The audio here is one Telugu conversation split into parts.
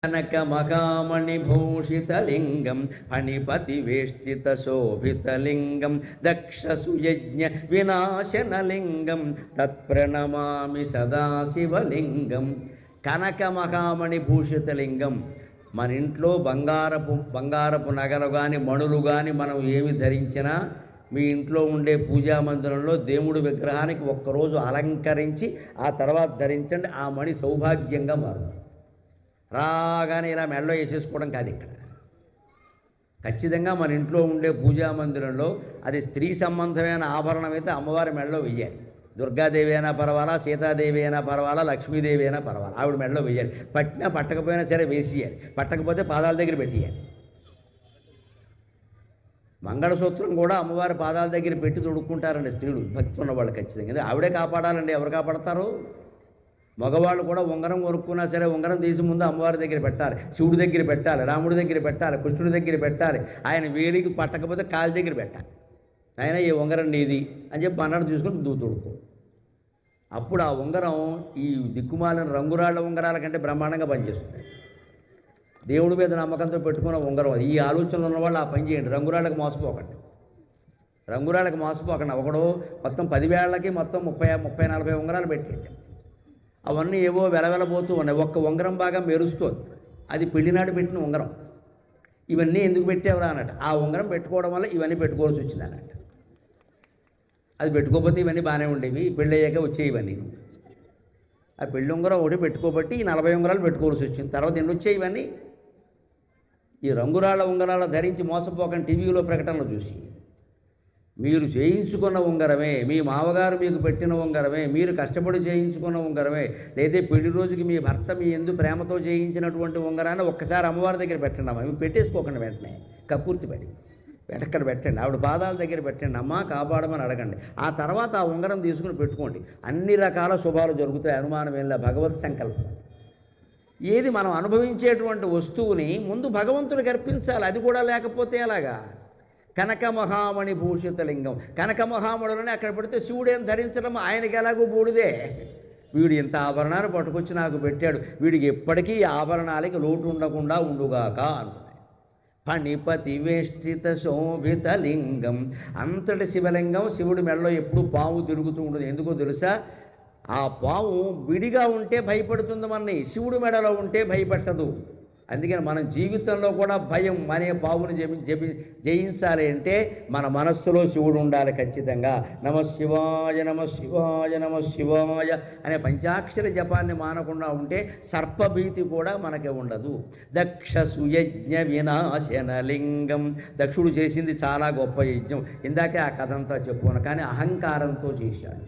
కనకమకామణిభూషితలింగం ఫణిపతివేష్టితశోభితలింగం దక్షసుయజ్ఞ వినాశనలింగం తత్ప్రణమామి సదాశివలింగం. కనకమకామణిభూషితలింగం. మన ఇంట్లో బంగారపు నగలు కానీ మణులు కానీ మనం ఏమి ధరించినా మీ ఇంట్లో ఉండే పూజా మందిరంలో దేవుడి విగ్రహానికి ఒక్కరోజు అలంకరించి ఆ తర్వాత ధరించండి. ఆ మణి సౌభాగ్యంగా మారుతుంది. రాగానే ఇలా మెడలో వేసేసుకోవడం కాదు. ఇక్కడ ఖచ్చితంగా మన ఇంట్లో ఉండే పూజా మందిరంలో అది స్త్రీ సంబంధమైన ఆభరణం అయితే అమ్మవారి మెడలో వెయ్యాలి. దుర్గాదేవి అయినా పర్వాలా, సీతాదేవి అయినా పర్వాలా, లక్ష్మీదేవి అయినా పర్వాలా, ఆవిడ మెడలో వెయ్యాలి. పట్టినా పట్టకపోయినా సరే వేసేయాలి. పట్టకపోతే పాదాల దగ్గర పెట్టేయాలి. మంగళసూత్రం కూడా అమ్మవారి పాదాల దగ్గర పెట్టి తొడుక్కుంటారండి స్త్రీలు, భక్తి ఉన్నవాళ్ళు ఖచ్చితంగా. ఆవిడే కాపాడాలండి, ఎవరు కాపాడతారు? మగవాళ్ళు కూడా ఉంగరం కొనుక్కున్నా సరే ఉంగరం తీసి ముందు అమ్మవారి దగ్గర పెట్టాలి, శివుడి దగ్గర పెట్టాలి, రాముడి దగ్గర పెట్టాలి, కృష్ణుడి దగ్గర పెట్టాలి. ఆయన వేలికి పట్టకపోతే కాలి దగ్గర పెట్టాలి. ఆయన ఈ ఉంగరం నీది అని చెప్పి అన్నాడు తీసుకొని తొడుక్కో. అప్పుడు ఆ ఉంగరం ఈ దిక్కుమాలిన రంగురాళ్ళ ఉంగరాల కంటే బ్రహ్మాండంగా పనిచేస్తుంది. దేవుడి మీద నమ్మకంతో పెట్టుకున్న ఉంగరం అది. ఈ ఆలోచనలు ఉన్నవాళ్ళు ఆ పని చేయండి. రంగురాళ్ళకి మోసపోకండి. ఒకడు మొత్తం 10 వేళ్ళకి మొత్తం 30-40 ఉంగరాలు పెట్టండి. అవన్నీ ఏవో వెలవెలబోతూ ఉన్నాయి. ఒక్క ఉంగరం బాగా మెరుస్తుంది, అది పెళ్లినాడు పెట్టిన ఉంగరం. ఇవన్నీ ఎందుకు పెట్టేవరా అన్నట్టు. ఆ ఉంగరం పెట్టుకోవడం వల్ల ఇవన్నీ పెట్టుకోవాల్సి వచ్చింది అన్నట్టు. అది పెట్టుకోకపోతే ఇవన్నీ బాగానే ఉండేవి, పెళ్ళి అయ్యాక వచ్చేవి ఇవన్నీ. ఆ పెళ్ళి ఉంగరం ఒకటి పెట్టుకోబట్టి ఈ 40 ఉంగరాలు పెట్టుకోవాల్సి వచ్చింది. తర్వాత ఎన్ని వచ్చాయి ఇవన్నీ? ఈ రంగురాళ్ళ ఉంగరాలు ధరించి మోసపోకండి. టీవీలో ప్రకటనలు చూసి మీరు చేయించుకున్న ఉంగరమే, మీ మామగారు మీకు పెట్టిన ఉంగరమే, మీరు కష్టపడి చేయించుకున్న ఉంగరమే, లేదా పెళ్లి రోజుకి మీ భర్త మీ ఎందు ప్రేమతో చేయించినటువంటి ఉంగరాన్ని ఒక్కసారి అమ్మవారి దగ్గర పెట్టండి. అమ్మ ఇవి పెట్టేసుకోకండి, వెంటనే కక్కుర్తి పడి ఎక్కడ పెట్టండి, ఆవిడ పాదాల దగ్గర పెట్టండి. అమ్మ కాపాడమని అడగండి. ఆ తర్వాత ఆ ఉంగరం తీసుకుని పెట్టుకోండి. అన్ని రకాల శుభాలు జరుగుతాయి, అనుమానం ఏంలా. భగవత్ సంకల్పం. ఏది మనం అనుభవించేటువంటి వస్తువుని ముందు భగవంతుడికి అర్పించాలి. అది కూడా లేకపోతే ఎలాగా? కనకమహామణి భూషితలింగం. కనకమహామణులని అక్కడ పెడితే శివుడేం ధరించడం, ఆయనకి ఎలాగో బూడిదే. వీడు ఇంత ఆభరణాలు పట్టుకొచ్చి నాకు పెట్టాడు, వీడికి ఎప్పటికీ ఆభరణాలకి లోటు ఉండకుండా ఉండుగాక అనుకున్నాయి. ఫణిపతి వేష్టిత శోభితలింగం. అంతటి శివలింగం. శివుడి మెడలో ఎప్పుడు పాము తిరుగుతూ ఉంటుంది. ఎందుకో తెలుసా? ఆ పాము విడిగా ఉంటే భయపడుతుంది మనని, శివుడి మెడలో ఉంటే భయపెట్టదు. అందుకని మన జీవితంలో కూడా భయం అనే పావుని జయించాలి అంటే మన మనస్సులో శివుడు ఉండాలి ఖచ్చితంగా. నమ శివాయ నమ శివాయ నమ శివాయ అనే పంచాక్షర జపాన్ని మానకుండా ఉంటే సర్పభీతి కూడా మనకి ఉండదు. దక్ష సుయజ్ఞ వినాశనలింగం. దక్షుడు చేసింది చాలా గొప్ప యజ్ఞం. ఇందాకే ఆ కథ అంతా చెప్పుకున్నాను. కానీ అహంకారంతో చేశాడు.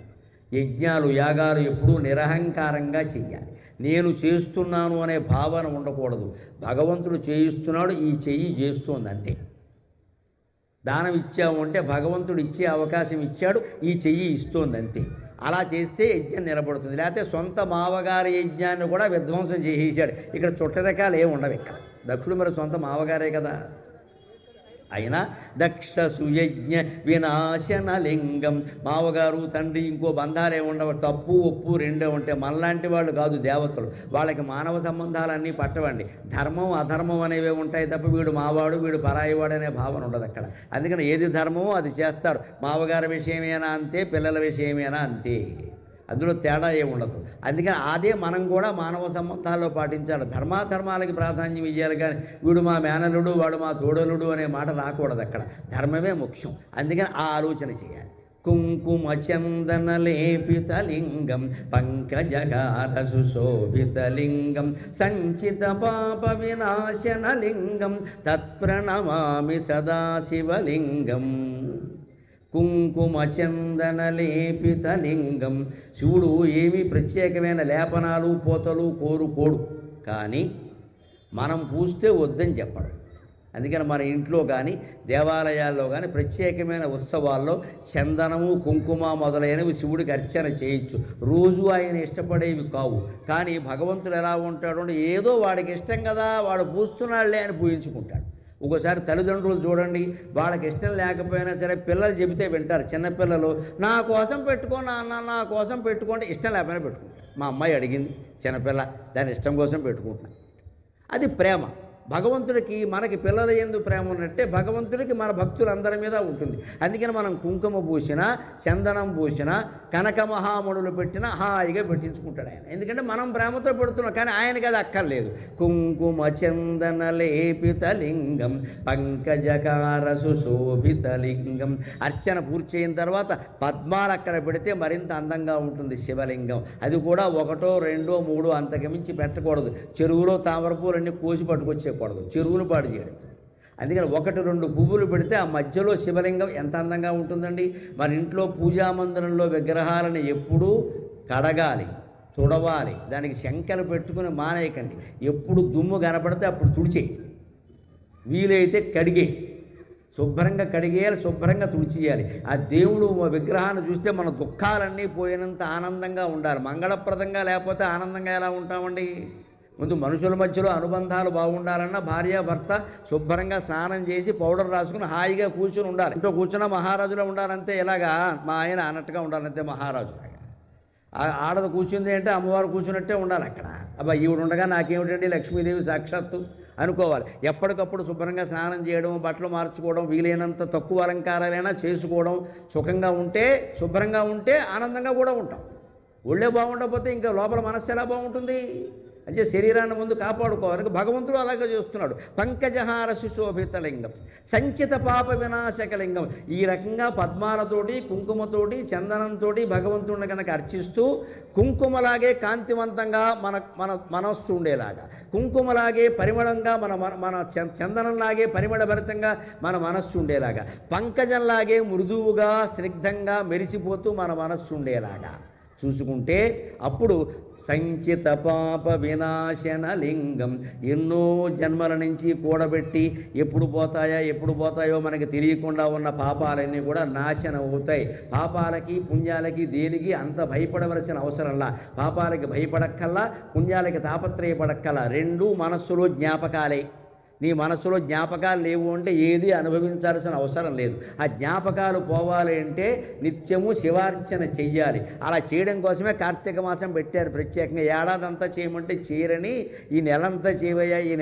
యజ్ఞాలు యాగాలు ఎప్పుడూ నిరహంకారంగా చెయ్యాలి. నేను చేస్తున్నాను అనే భావన ఉండకూడదు. భగవంతుడు చేయిస్తున్నాడు, ఈ చెయ్యి చేస్తోందంటే. దానం ఇచ్చాము అంటే భగవంతుడు ఇచ్చే అవకాశం ఇచ్చాడు, ఈ చెయ్యి ఇస్తోందంతే. అలా చేస్తే యజ్ఞం నిలబడుతుంది. లేకపోతే సొంత మావగారి యజ్ఞాన్ని కూడా విధ్వంసం చేసేసాడు. ఇక్కడ చుట్టరకాలు ఏమి ఉండవు. ఇక్కడ దక్షుడు మరి సొంత మావగారే కదా. అయినా దక్ష సుయజ్ఞ వినాశనలింగం. మావగారు తండ్రి ఇంకో బంధాలే ఉండవు. తప్పు ఒప్పు రెండే ఉంటాయి. మనలాంటి వాళ్ళు కాదు దేవతలు. వాళ్ళకి మానవ సంబంధాలన్నీ పట్టవండి. ధర్మం అధర్మం అనేవి ఉంటాయి తప్ప వీడు మావాడు వీడు పరాయివాడు అనే భావన ఉండదు అక్కడ. అందుకని ఏది ధర్మమో అది చేస్తారు. మావగారి విషయమేనా అంతే, పిల్లల విషయమేనా అంతే. అందులో తేడా ఏమి ఉండదు. అందుకని అదే మనం కూడా మానవ సంబంధాల్లో పాటించాలి. ధర్మాధర్మాలకి ప్రాధాన్యం ఇవ్వాలి. కానీ వీడు మా మేనలుడు వాడు మా తోడలుడు అనే మాట రాకూడదు అక్కడ. ధర్మమే ముఖ్యం. అందుకని ఆ ఆలోచన చేయాలి. కుంకుమ చందన లేపితలింగం పంకజగార సుశోభితలింగం సంచిత పాప వినాశనలింగం తత్ప్రణమామి సదాశివలింగం. కుంకుమ చందన లేపితలింగం. శివుడు ఏమీ ప్రత్యేకమైన లేపనాలు పోతలు కోరుకోడు. కానీ మనం పూస్తే వద్దని చెప్పడం. అందుకని మన ఇంట్లో కానీ దేవాలయాల్లో కానీ ప్రత్యేకమైన ఉత్సవాల్లో చందనము కుంకుమ మొదలైనవి శివుడికి అర్చన చేయొచ్చు. రోజు ఆయన ఇష్టపడేవి కావు. కానీ భగవంతుడు ఎలా ఉంటాడు అంటే ఏదో వాడికి ఇష్టం కదా, వాడు పూస్తున్నాడులే అని పూజించుకుంటాడు. ఒక్కోసారి తల్లిదండ్రులు చూడండి, వాళ్ళకి ఇష్టం లేకపోయినా సరే పిల్లలు చెబితే వింటారు. చిన్నపిల్లలు నా కోసం పెట్టుకో నాన్న, నా కోసం పెట్టుకోండి. ఇష్టం లేకపోయినా పెట్టుకుంటారు. మా అమ్మాయి అడిగింది, చిన్నపిల్ల, దాని ఇష్టం కోసం పెట్టుకుంటున్నాను. అది ప్రేమ. భగవంతుడికి మనకి పిల్లల యందు ప్రేమ ఉన్నట్టే భగవంతుడికి మన భక్తులందరి మీద ఉంటుంది. అందుకని మనం కుంకుమ పూసినా, చందనం పూసినా, కనక మహామణులు పెట్టినా హాయిగా పెట్టించుకుంటాడు ఆయన. ఎందుకంటే మనం ప్రేమతో పెడుతున్నాం, కానీ ఆయనకి అది అక్కర్లేదు. కుంకుమ చందన లేపిత లింగం పంకజకార సుశోభిత లింగం. అర్చన పూర్తి అయిన తర్వాత పద్మాలు అక్కడ పెడితే మరింత అందంగా ఉంటుంది శివలింగం. అది కూడా 1, 2, 3 అంతకు మించి పెట్టకూడదు. చెరువులో తామరపూలన్నీ కోసి పట్టుకొచ్చేకూడదు, చెరువును పాడు చేయడం. అందుకని 1, 2 పువ్వులు పెడితే ఆ మధ్యలో శివలింగం ఎంత అందంగా ఉంటుందండి. మన ఇంట్లో పూజామందిరంలో విగ్రహాలను ఎప్పుడూ కడగాలి, తుడవాలి, దానికి శంకలు పెట్టుకుని మానేయకండి. ఎప్పుడు దుమ్ము కనపడితే అప్పుడు తుడిచేయి, వీలైతే కడిగే, శుభ్రంగా కడిగేయాలి, శుభ్రంగా తుడిచేయాలి. ఆ దేవుడు విగ్రహాన్ని చూస్తే మన దుఃఖాలన్నీ పోయినంత ఆనందంగా ఉండాలి. మంగళప్రదంగా లేకపోతే ఆనందంగా ఎలా ఉంటామండి? ముందు మనుషుల మధ్యలో అనుబంధాలు బాగుండాలన్నా భార్యాభర్త శుభ్రంగా స్నానం చేసి పౌడర్ రాసుకుని హాయిగా కూర్చుని ఉండాలి. ఇంట్లో కూర్చున్న మహారాజులో ఉండాలంతే, ఇలాగా మా ఆయన అన్నట్టుగా ఉండాలంతే మహారాజు. ఆడది కూర్చుంది అంటే అమ్మవారు కూర్చున్నట్టే ఉండాలి అక్కడ. అబ్బా ఈవిడ ఉండగా నాకేమిటండి లక్ష్మీదేవి సాక్షాత్తు అనుకోవాలి. ఎప్పటికప్పుడు శుభ్రంగా స్నానం చేయడం, బట్టలు మార్చుకోవడం, వీలైనంత తక్కువ అలంకారాలైనా చేసుకోవడం, సుఖంగా ఉంటే, శుభ్రంగా ఉంటే ఆనందంగా కూడా ఉంటాం. ఒళ్ళే బాగుండకపోతే ఇంకా లోపల మనస్సు ఎలా బాగుంటుంది? అంటే శరీరాన్ని ముందు కాపాడుకోవాలి. భగవంతుడు అలాగే చేస్తున్నాడు. పంకజహార సుశోభిత లింగం సంచిత పాప వినాశక లింగం. ఈ రకంగా పద్మాలతోటి, కుంకుమతోటి, చందనంతో భగవంతుడిని కనుక అర్చిస్తూ, కుంకుమలాగే కాంతివంతంగా మన మన మనస్సు ఉండేలాగా, కుంకుమలాగే పరిమళంగా మన చందనంలాగే పరిమళభరితంగా మన మనస్సు ఉండేలాగా, పంకజంలాగే మృదువుగా స్నిగ్ధంగా మెరిసిపోతూ మన మనస్సు ఉండేలాగా చూసుకుంటే అప్పుడు సంచిత పాప వినాశన లింగం. ఎన్నో జన్మల నుంచి కూడబెట్టి ఎప్పుడు పోతాయో మనకి తెలియకుండా ఉన్న పాపాలన్నీ కూడా నాశనం అవుతాయి. పాపాలకి పుణ్యాలకి దేనికి అంత భయపడవలసిన అవసరంలా. పాపాలకి భయపడక్కల్లా, పుణ్యాలకి తాపత్రయపడక్కల్లా. రెండూ మనస్సులో జ్ఞాపకాలే. నీ మనసులో జ్ఞాపకాలు లేవు అంటే ఏది అనుభవించాల్సిన అవసరం లేదు. ఆ జ్ఞాపకాలు పోవాలి అంటే నిత్యము శివార్చన చెయ్యాలి. అలా చేయడం కోసమే కార్తీక మాసం పెట్టారు ప్రత్యేకంగా. ఏడాదంతా చేయమంటే చేయరని ఈ నెలంతా చేయవయ్యా, ఈ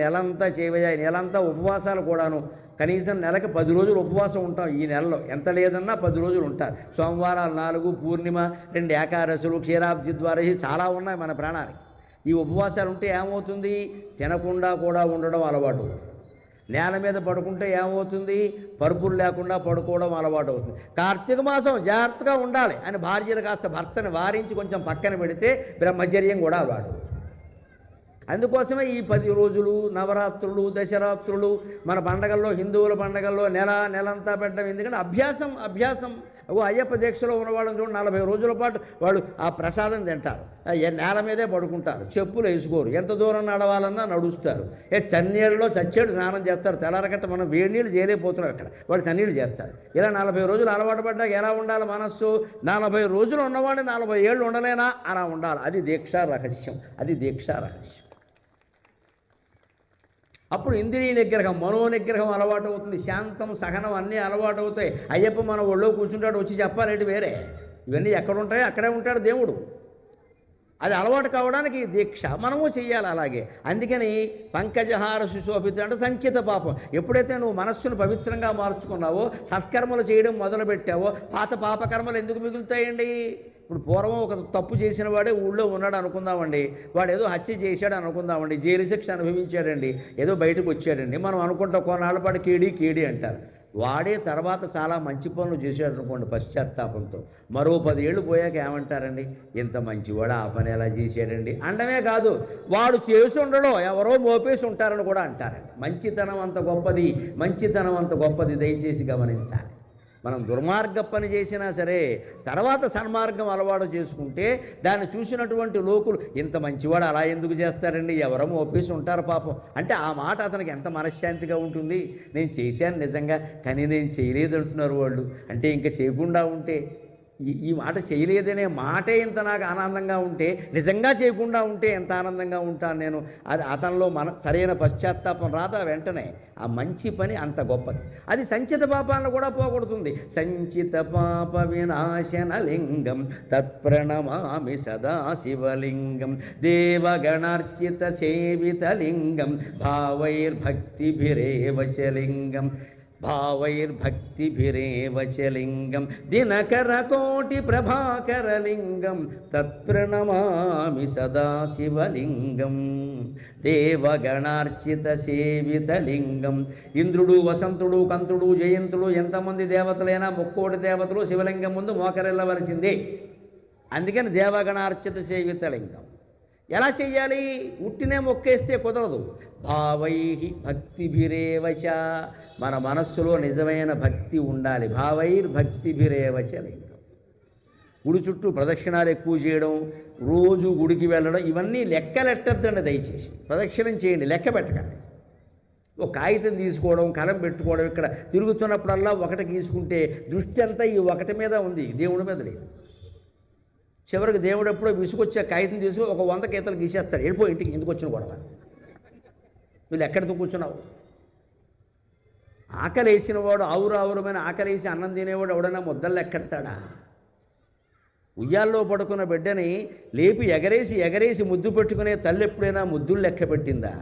నెలంతా ఉపవాసాలు కూడాను. కనీసం నెలకు 10 రోజులు ఉపవాసం ఉంటాం ఈ నెలలో. ఎంత లేదన్నా 10 రోజులు ఉంటారు. సోమవారాలు 4, పూర్ణిమ 2 ఏకాదశులు, క్షీరాబ్ది ద్వాదశి చాలా ఉన్నాయి మన ప్రాణానికి. ఈ ఉపవాసాలు ఉంటే ఏమవుతుంది? తినకుండా కూడా ఉండడం అలవాటు. నేల మీద పడుకుంటే ఏమవుతుంది? పరుపులు లేకుండా పడుకోవడం అలవాటు అవుతుంది. కార్తీక మాసం జాగ్రత్తగా ఉండాలి అని భార్యలు కాస్త భర్తను వారించి కొంచెం పక్కన పెడితే బ్రహ్మచర్యం కూడా అలవాటు. అందుకోసమే ఈ 10 రోజులు, నవరాత్రులు, దశరాత్రులు, మన పండగల్లో, హిందువుల పండగల్లో నెలంతా పెట్టడం. ఎందుకంటే అభ్యాసం. అయ్యప్ప దీక్షలో ఉన్నవాళ్ళని చూడండి, 40 రోజుల పాటు వాళ్ళు ఆ ప్రసాదం తింటారు, నేల మీదే పడుకుంటారు, చెప్పులు వేసుకోరు, ఎంత దూరం నడవాలన్నా నడుస్తారు. చన్నీళ్ళలో చచ్చేడు స్నానం చేస్తారు. తెల్లారగట్ట మనం వేడి నీళ్ళు చేయలేకపోతున్నాం అక్కడ, వాళ్ళు చన్నీళ్ళు చేస్తారు. ఇలా 40 రోజులు అలవాటు పడ్డాక ఎలా ఉండాలి మనస్సు? 40 రోజులు ఉన్నవాడిని 40 ఏళ్ళు ఉండలేనా? అలా ఉండాలి. అది దీక్షా రహస్యం. అప్పుడు ఇంద్రియ నిగ్రహం, మనో నిగ్రహం అలవాటు అవుతుంది. శాంతం, సహనం అన్నీ అలవాటు అవుతాయి. అయ్యప్ప మన ఒళ్ళో కూర్చుంటాడు, వచ్చి చెప్పాలంటే వేరే. ఇవన్నీ ఎక్కడ ఉంటాయో అక్కడే ఉంటాడు దేవుడు. అది అలవాటు కావడానికి దీక్ష మనము చెయ్యాలి అలాగే. అందుకని పంకజహార సుశోభిత అంటే సంచిత పాపం. ఎప్పుడైతే నువ్వు మనస్సును పవిత్రంగా మార్చుకున్నావో, సత్కర్మలు చేయడం మొదలుపెట్టావో, పాత పాపకర్మలు ఎందుకు మిగులుతాయండి? ఇప్పుడు పూర్వం ఒక తప్పు చేసిన వాడే ఊళ్ళో ఉన్నాడు అనుకుందామండి, వాడు ఏదో హత్య చేశాడు అనుకుందామండి, జైలు శిక్ష అనుభవించాడండి, ఏదో బయటకు వచ్చాడండి. మనం అనుకుంటాం కొన్నాళ్ళ పాటు కేడి అంటారు. వాడే తర్వాత చాలా మంచి పనులు చేశాడు అనుకోండి పశ్చాత్తాపంతో, మరో 10 ఏళ్ళు పోయాక ఏమంటారండి? ఇంత మంచివాడు ఆ పని ఎలా చేశాడండి అండమే కాదు, వాడు చేసి ఉండడో ఎవరో మోపేసి ఉంటారని కూడా అంటారండి. మంచితనం అంత గొప్పది దయచేసి గమనించాలి. మనం దుర్మార్గ పని చేసినా సరే తర్వాత సన్మార్గం అలవాటు చేసుకుంటే దాన్ని చూసినటువంటి లోకులు ఇంత మంచివాడు అలా ఎందుకు చేస్తారండి, ఎవరో మోపేసి ఉంటారు పాపం అంటే ఆ మాట అతనికి ఎంత మనశ్శాంతిగా ఉంటుంది. నేను చేశాను నిజంగా, కానీ నేను చేయలేదు అంటున్నారు వాళ్ళు. అంటే ఇంకా చేయకుండా ఉంటే ఈ మాట చేయలేదనే మాటే ఇంత నాకు ఆనందంగా ఉంటే, నిజంగా చేయకుండా ఉంటే ఎంత ఆనందంగా ఉంటాను నేను. అది అతనిలో సరైన పశ్చాత్తాపం రాదా వెంటనే. ఆ మంచి పని అంత గొప్పది. అది సంచిత పాపాలను కూడా పోగొడుతుంది. సంచిత పాప వినాశన లింగం తత్ప్రణమామి సదా శివలింగం దేవగణార్చిత సేవిత లింగం భావైర్భక్తిభిరేవ చ లింగం భావైర్భక్తిభిరేవ చ లింగం దినకరకోటి ప్రభాకరలింగం తత్ప్రణమామి సదా శివలింగం దేవగణార్చిత సేవితలింగం. ఇంద్రుడు, వసంతుడు, కంతుడు, జయంతుడు ఎంతమంది దేవతలైనా ముక్కోటి దేవతలు శివలింగం ముందు మోకరిల్లవలసిందే. అందుకని దేవగణార్చిత సేవితలింగం. ఎలా చెయ్యాలి? ఉట్టినే మొక్కేస్తే కుదరదు. భావై భక్తిభిరేవచ, మన మనస్సులో నిజమైన భక్తి ఉండాలి. భావైర్భక్తిభిరేవచ లింగం. గుడి చుట్టూ ప్రదక్షిణాలు ఎక్కువ చేయడం, రోజు గుడికి వెళ్ళడం, ఇవన్నీ లెక్కలెట్టద్దండి. దయచేసి ప్రదక్షిణం చేయండి, లెక్క పెట్టకండి. ఒక కాగితం తీసుకోవడం, కలం పెట్టుకోవడం, ఇక్కడ తిరుగుతున్నప్పుడల్లా ఒకటి గీసుకుంటే దృష్టి అంతా ఈ ఒకటి మీద ఉంది, దేవుడి మీద లేదు. చివరికి దేవుడు ఎప్పుడో విసుకొచ్చే కాగితం తీసుకుని ఒక 100 గీతలు గీసేస్తాడు. వెళ్ళిపో ఇంటికి, ఎందుకు వచ్చిన గొడవ, వీళ్ళు ఎక్కడితో కూర్చున్నావు. ఆకలి వేసిన వాడు, ఆవురావురమైన ఆకలి వేసి అన్నం తినేవాడు ఎవడన్నా ముద్దలు ఎక్కడతాడా? ఉయ్యాల్లో పడుకున్న బిడ్డని లేపి ఎగరేసి ముద్దు పెట్టుకునే తల్లి ఎప్పుడైనా ముద్దులు లెక్క పెట్టిందా?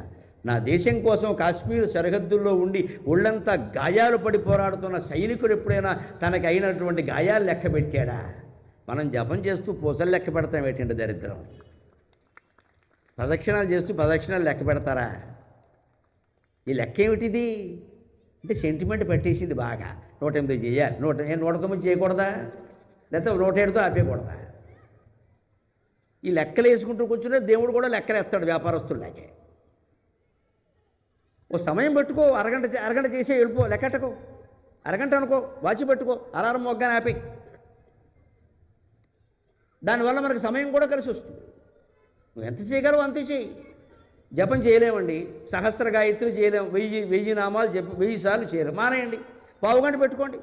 నా దేశం కోసం కాశ్మీర్ సరిహద్దుల్లో ఉండి ఒళ్ళంతా గాయాలు పడి పోరాడుతున్న సైనికుడు ఎప్పుడైనా తనకి అయినటువంటి గాయాలు లెక్క పెట్టాడా? మనం జపం చేస్తూ పూసలు లెక్క పెడతాం ఏంటంటే దరిద్రం. ప్రదక్షిణాలు చేస్తూ ప్రదక్షిణాలు లెక్క పెడతారా? ఈ లెక్క ఏమిటిది అంటే సెంటిమెంట్ పట్టేసింది బాగా. 108 చేయాలి, 109 చేయకూడదా? లేకపోతే 107తో ఆపేయకూడదా? ఈ లెక్కలు వేసుకుంటూ కూర్చునే దేవుడు కూడా లెక్కలు వేస్తాడు వ్యాపారస్తుల్లాగే. ఓ సమయం పెట్టుకో, అరగంట చేసే వెళ్ళిపో, లెక్కట్టుకో. అరగంట అనుకో, వాచి పెట్టుకో, అలారం మొగ్గానే ఆపే. దానివల్ల మనకు సమయం కూడా కలిసి వస్తుంది. నువ్వు ఎంత చేయగలవు అంతే చేయి. జపం చేయలేమండి, సహస్ర గాయత్రి చేయలేము, 1000 నామాలు 1000 సార్లు చేయలేము, మానేయండి. పావుగంట పెట్టుకోండి,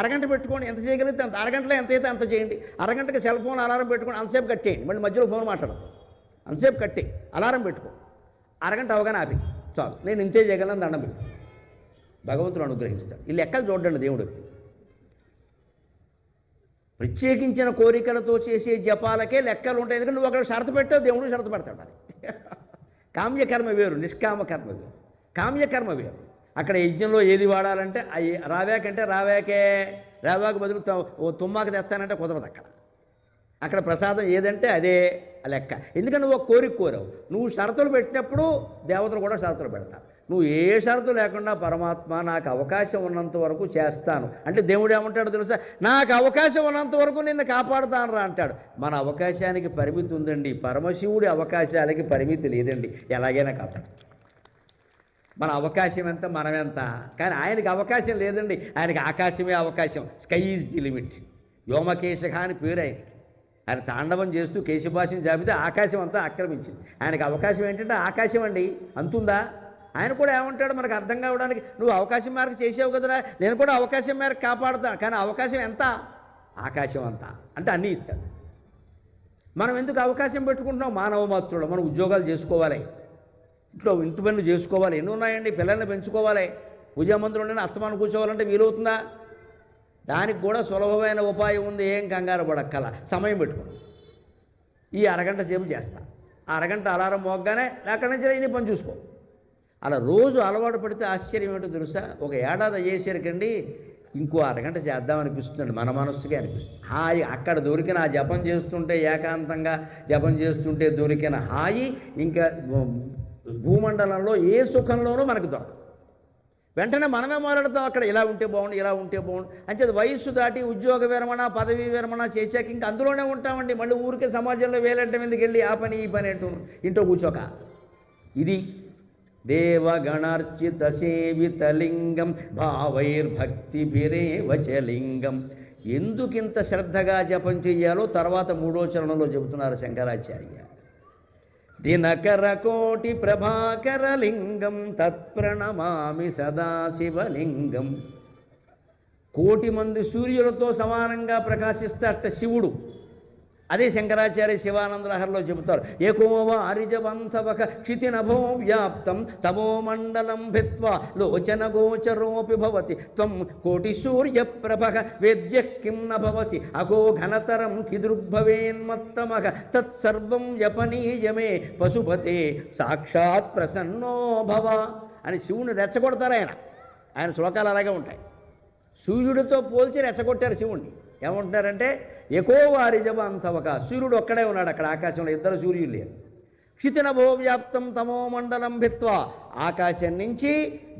అరగంట పెట్టుకోండి, ఎంత చేయగలిగితే అంత. అరగంటలో ఎంత అయితే అంత చేయండి. అరగంటకి సెల్ ఫోన్ అలారం పెట్టుకోండి, అంతసేపు కట్టేయండి. మళ్ళీ మధ్యలో ఫోన్ మాట్లాడదు, అంతసేపు కట్టే అలారం పెట్టుకో. అరగంట అవగానే ఆపి చాలు, నేను ఇంతే చేయగలను, దండం పెట్టు. భగవంతుడు అనుగ్రహిస్తాడు. ఈ లెక్కలు చూడండి దేవుడు. ప్రత్యేకించిన కోరికలతో చేసే జపాలకే లెక్కలు ఉంటాయి. ఎందుకంటే నువ్వు అక్కడ షరతు పెట్టావు, దేవుడు షరతు పెడతాడు. మరి కామ్యకర్మ వేరు, నిష్కామకర్మ వేరు. కామ్యకర్మ వేరు. అక్కడ యజ్ఞంలో ఏది వాడాలంటే రావాకంటే రావాకు బదులు తుమ్మాకు తెస్తానంటే కుదరదు. అక్కడ ప్రసాదం ఏదంటే అదే లెక్క. ఎందుకంటే నువ్వు ఒక కోరిక కోరావు, నువ్వు షరతులు పెట్టినప్పుడు దేవతలు కూడా షరతులు పెడతారు. నువ్వు ఏ షరతు లేకుండా పరమాత్మ నాకు అవకాశం ఉన్నంత వరకు చేస్తాను అంటే దేవుడు ఏమంటాడో తెలుసా? నాకు అవకాశం ఉన్నంత వరకు నిన్ను కాపాడుతాను రా అంటాడు. మన అవకాశానికి పరిమితి ఉందండి, పరమశివుడి అవకాశాలకి పరిమితి లేదండి. ఎలాగైనా కాపాడు. మన అవకాశం ఎంత, మనం ఎంత. కానీ ఆయనకి అవకాశం లేదండి, ఆయనకి ఆకాశమే అవకాశం. Sky is the limit. వ్యోమకేశఖ అని పేరు ఆయనకి. ఆయన తాండవం చేస్తూ కేశభాషను జాబితే ఆకాశం అంతా ఆక్రమించింది. ఆయనకి అవకాశం ఏంటంటే ఆకాశం అండి, అంతుందా? ఆయన కూడా ఏమంటాడు మనకు అర్థం కావడానికి, నువ్వు అవకాశం మేరకు చేసావు కదరా, నేను కూడా అవకాశం మేరకు కాపాడుతాను. కానీ అవకాశం ఎంత? ఆకాశం అంతా. అంటే అన్నీ ఇస్తాడు. మనం ఎందుకు అవకాశం పెట్టుకుంటున్నాం? మానవ మాత్రుడు. మనం ఉద్యోగాలు చేసుకోవాలి, ఇంటి పనులు చేసుకోవాలి, ఎన్ని ఉన్నాయండి, పిల్లల్ని పెంచుకోవాలి. పూజామందిరంలోనే అస్తమానం కూర్చోవాలంటే వీలవుతుందా? దానికి కూడా సులభమైన ఉపాయం ఉంది. ఏం కంగారు పడక్కల, సమయం పెట్టుకోండి. ఈ అరగంట సేపు చేస్తా, ఆ అరగంట అలారం మోగ్గానే అక్కడి నుంచి ఇన్ని పని చూసుకో. అలా రోజు అలవాటు పడితే ఆశ్చర్యం ఏంటో తెలుసా? ఒక ఏడాది అయ్యేసరికండి ఇంకో అరగంట చేద్దామనిపిస్తుందండి, మన మనస్సుకే అనిపిస్తుంది. హాయి అక్కడ దొరికిన ఆ జపం చేస్తుంటే, ఏకాంతంగా జపం చేస్తుంటే దొరికిన హాయి ఇంకా భూమండలంలో ఏ సుఖంలోనూ మనకు దొరకదు. వెంటనే మనమే మాట్లాడతాం, అక్కడ ఇలా ఉంటే బాగుండు, ఇలా ఉంటే బాగుండు అని చెప్పి వయస్సు దాటి ఉద్యోగ విరమణ, పదవీ విరమణ చేశాక ఇంకా అందులోనే ఉంటామండి. మళ్ళీ ఊరికే సమాజంలో వేలడ్డం ఎందుకు వెళ్ళి ఆ పని ఈ పని అంటూ ఇంట్లో కూర్చోక. ఇది దేవగణార్చిత సేవితలింగం భావైర్భక్తిభిరేవ చ లింగం. ఎందుకింత శ్రద్ధగా జపం చెయ్యాలో తర్వాత 3వ చరణంలో చెబుతున్నారు శంకరాచార్య. దినకరకోటి ప్రభాకరలింగం తత్ప్రణమామి సదాశివలింగం. కోటి మంది సూర్యులతో సమానంగా ప్రకాశిస్తాడట శివుడు. అదే శంకరాచార్య శివానంద లహరిలో చెబుతారు. ఏకోవ అరిజవంతవక క్షితినభో వ్యాప్తం తమో మండలం భిత్వా లోచన గోచరోపి భవతి త్వం కోటి సూర్య ప్రభగ వేద్య కిం న భవసి అగో ఘనతరం కిదృగ్భవేన్మత్తమగ తత్సర్వం యపనీయమే పశుపతే సాక్షాత్ ప్రసన్నో భవ అని శివుని రెచ్చగొడతారు. ఆయన శ్లోకాలు అలాగే ఉంటాయి. సూర్యుడితో పోల్చి రెచ్చగొట్టారు శివుణ్ణి. ఏమంటున్నారంటే ఎకోవారిజవంతవక, సూర్యుడు ఒక్కడే ఉన్నాడు అక్కడ ఆకాశంలో, ఇద్దరు సూర్యులు లేరు. క్షితినభో వ్యాప్తం తమో మండలం భిత్వా, ఆకాశం నుంచి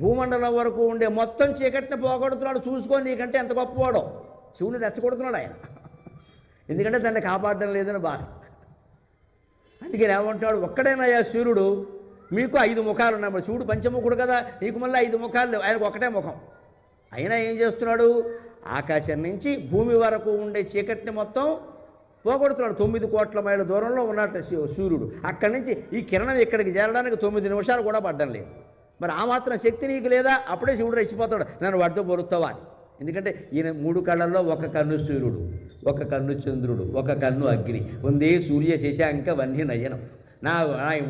భూమండలం వరకు ఉండే మొత్తం చీకటిని పోగొడుతున్నాడు. చూసుకొని నీకంటే ఎంత గొప్పవాడో. శివుని రెచ్చగొడుతున్నాడు ఆయన, ఎందుకంటే దాన్ని కాపాడడం లేదని బాధ. అందుకని ఏమంటాడు, ఒక్కడేనయ్యా సూర్యుడు, మీకు 5 ముఖాలు ఉన్నాయి. మరి శివుడు పంచముఖుడు కదా, నీకు మళ్ళీ 5 ముఖాలు లేవు, ఆయనకు ఒకటే ముఖం. అయినా ఏం చేస్తున్నాడు, ఆకాశం నుంచి భూమి వరకు ఉండే చీకటిని మొత్తం పోగొడుతున్నాడు. 9 కోట్ల మైళ్ళ దూరంలో ఉన్నట్టు సూర్యుడు. అక్కడి నుంచి ఈ కిరణం ఇక్కడికి చేరడానికి 9 నిమిషాలు కూడా పడ్డం లేదు. మరి ఆ మాత్రం శక్తి నీకు లేదా? అప్పుడే శివుడు రెచ్చిపోతాడు, నన్ను వాటితో పొరుస్తావా అని. ఎందుకంటే ఈయన 3 కళ్ళల్లో ఒక కన్ను సూర్యుడు, ఒక కన్ను చంద్రుడు, ఒక కన్ను అగ్ని, ఉందే సూర్య శశాంక వన్య నయనం. నా